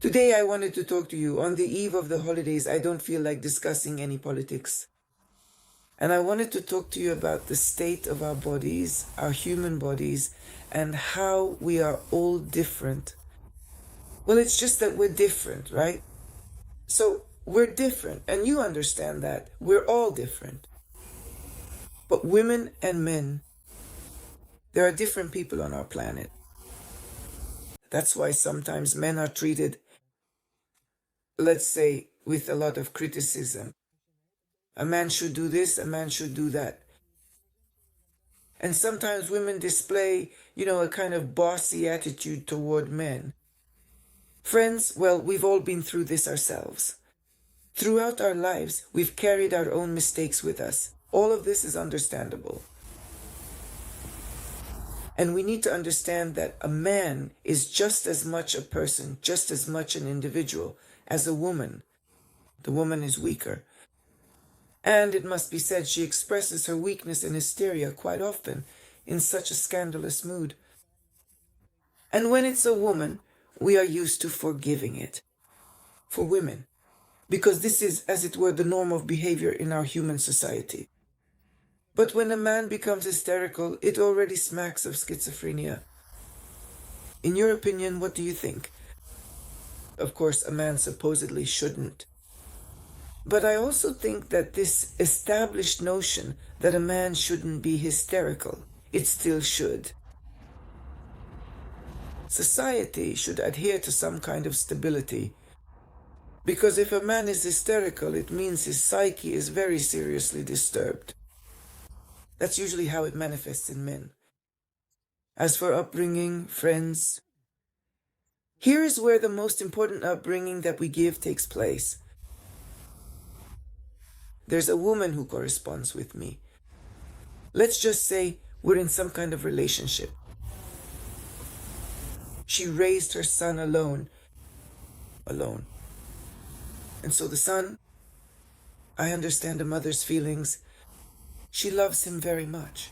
Today I wanted to talk to you on the eve of the holidays. I don't feel like discussing any politics. And I wanted to talk to you about the state of our bodies, our human bodies, and how we are all different. Well, it's just that we're different, right? So we're different, and you understand that. We're all different. But women and men, there are different people on our planet. That's why sometimes men are treated, let's say, with a lot of criticism. A man should do this, a man should do that. And sometimes women display, a kind of bossy attitude toward men. Friends, well, we've all been through this ourselves. Throughout our lives, we've carried our own mistakes with us. All of this is understandable. And we need to understand that a man is just as much a person, just as much an individual as a woman. The woman is weaker. And it must be said, she expresses her weakness and hysteria quite often in such a scandalous mood. And when it's a woman, we are used to forgiving it. For women. Because this is, as it were, the norm of behavior in our human society. But when a man becomes hysterical, it already smacks of schizophrenia. In your opinion, what do you think? Of course, a man supposedly shouldn't. But I also think that this established notion that a man shouldn't be hysterical, it still should. Society should adhere to some kind of stability. Because if a man is hysterical, it means his psyche is very seriously disturbed. That's usually how it manifests in men. As for upbringing, friends, here is where the most important upbringing that we give takes place. There's a woman who corresponds with me. Let's just say we're in some kind of relationship. She raised her son alone. And so the son, I understand a mother's feelings. She loves him very much.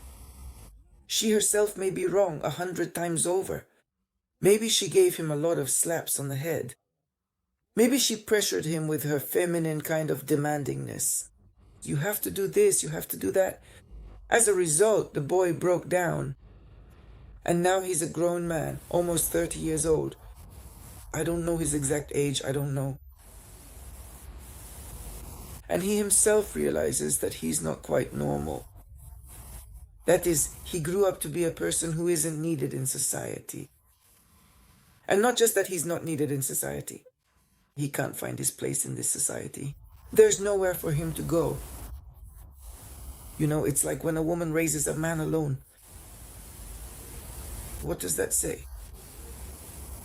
She herself may be wrong 100 times over. Maybe she gave him a lot of slaps on the head. Maybe she pressured him with her feminine kind of demandingness. You have to do this, you have to do that. As a result, the boy broke down. And now he's a grown man, almost 30 years old. I don't know his exact age, I don't know. And he himself realizes that he's not quite normal. That is, he grew up to be a person who isn't needed in society. And not just that he's not needed in society. He can't find his place in this society. There's nowhere for him to go. It's like when a woman raises a man alone. What does that say?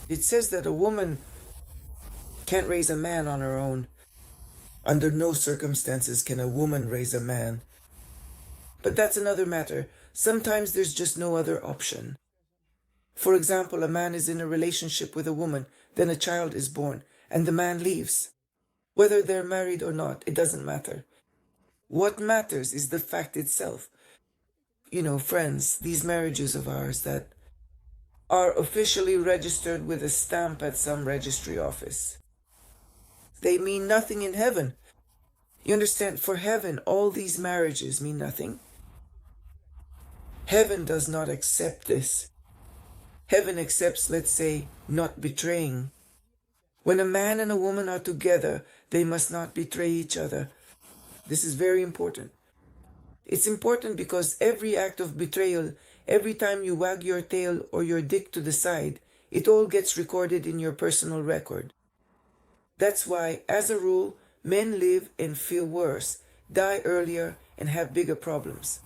It says that a woman can't raise a man on her own. Under no circumstances can a woman raise a man. But that's another matter. Sometimes there's just no other option. For example, a man is in a relationship with a woman, then a child is born, and the man leaves. Whether they're married or not, it doesn't matter. What matters is the fact itself. Friends, these marriages of ours that are officially registered with a stamp at some registry office. They mean nothing in heaven. You understand? For heaven, all these marriages mean nothing. Heaven does not accept this. Heaven accepts, let's say, not betraying. When a man and a woman are together, they must not betray each other. This is very important. It's important because every act of betrayal, every time you wag your tail or your dick to the side, it all gets recorded in your personal record. That's why, as a rule, men live and feel worse, die earlier, and have bigger problems.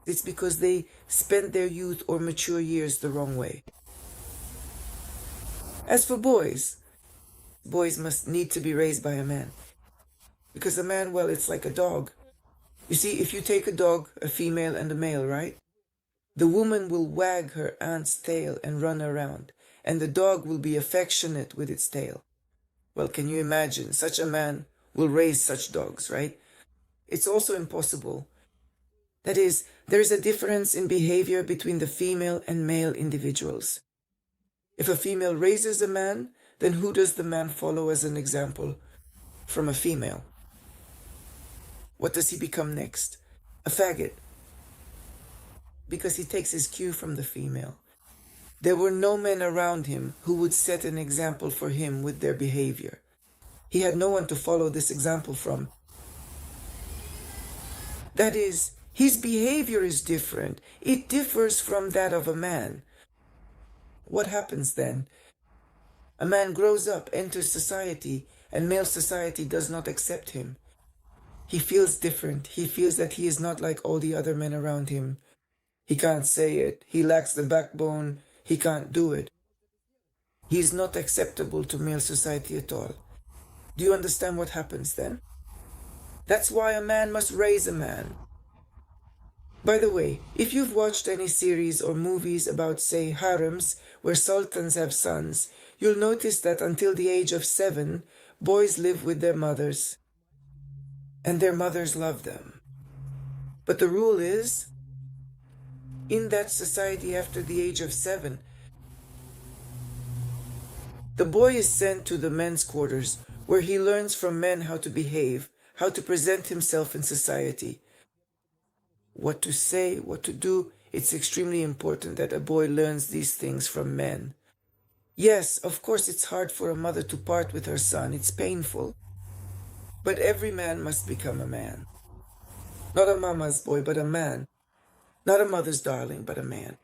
It's because they spent their youth or mature years the wrong way. As for boys must need to be raised by a man. Because a man, well, it's like a dog. You see, if you take a dog, a female and a male, right? The woman will wag her aunt's tail and run around, and the dog will be affectionate with its tail. Well, can you imagine? Such a man will raise such dogs, right? It's also impossible. That is, there is a difference in behavior between the female and male individuals. If a female raises a man, then who does the man follow as an example from a female? What does he become next? A faggot. Because he takes his cue from the female. There were no men around him who would set an example for him with their behavior. He had no one to follow this example from. That is, his behavior is different. It differs from that of a man. What happens then? A man grows up, enters society, and male society does not accept him. He feels different. He feels that he is not like all the other men around him. He can't say it. He lacks the backbone. He can't do it. He is not acceptable to male society at all. Do you understand what happens then? That's why a man must raise a man. By the way, if you've watched any series or movies about, say, harems, where sultans have sons, you'll notice that until the age of 7, boys live with their mothers. And their mothers love them. But the rule is, in that society after the age of 7, the boy is sent to the men's quarters, where he learns from men how to behave, how to present himself in society, what to say, what to do. It's extremely important that a boy learns these things from men. Yes, of course it's hard for a mother to part with her son. It's painful. But every man must become a man. Not a mama's boy, but a man. Not a mother's darling, but a man.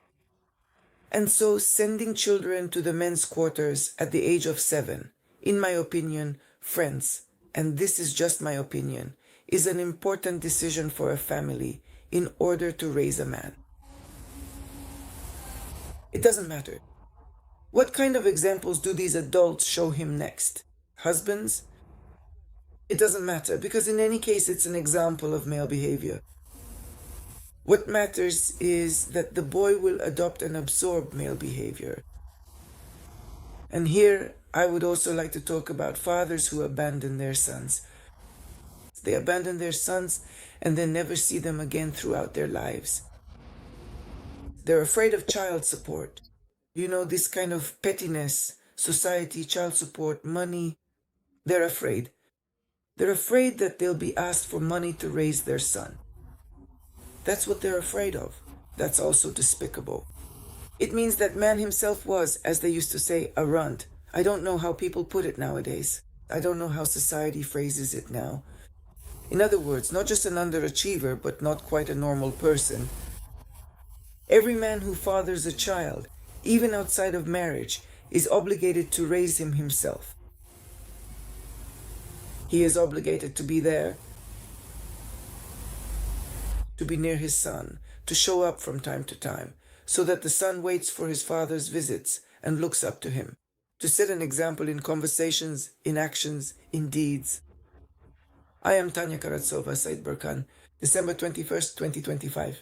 And so sending children to the men's quarters at the age of 7, in my opinion, friends, and this is just my opinion, is an important decision for a family in order to raise a man. It doesn't matter. What kind of examples do these adults show him next? Husbands? It doesn't matter, because in any case it's an example of male behavior. What matters is that the boy will adopt and absorb male behavior. And here I would also like to talk about fathers who abandon their sons. They abandon their sons and then never see them again throughout their lives. They're afraid of child support. You know, this kind of pettiness, society, child support, money. They're afraid. They're afraid that they'll be asked for money to raise their son. That's what they're afraid of. That's also despicable. It means that man himself was, as they used to say, a runt. I don't know how people put it nowadays. I don't know how society phrases it now. In other words, not just an underachiever, but not quite a normal person. Every man who fathers a child, even outside of marriage, is obligated to raise him himself. He is obligated to be there, to be near his son, to show up from time to time, so that the son waits for his father's visits and looks up to him, to set an example in conversations, in actions, in deeds. I am Tanya Karatsova, Said Burkan, December 21st, 2025.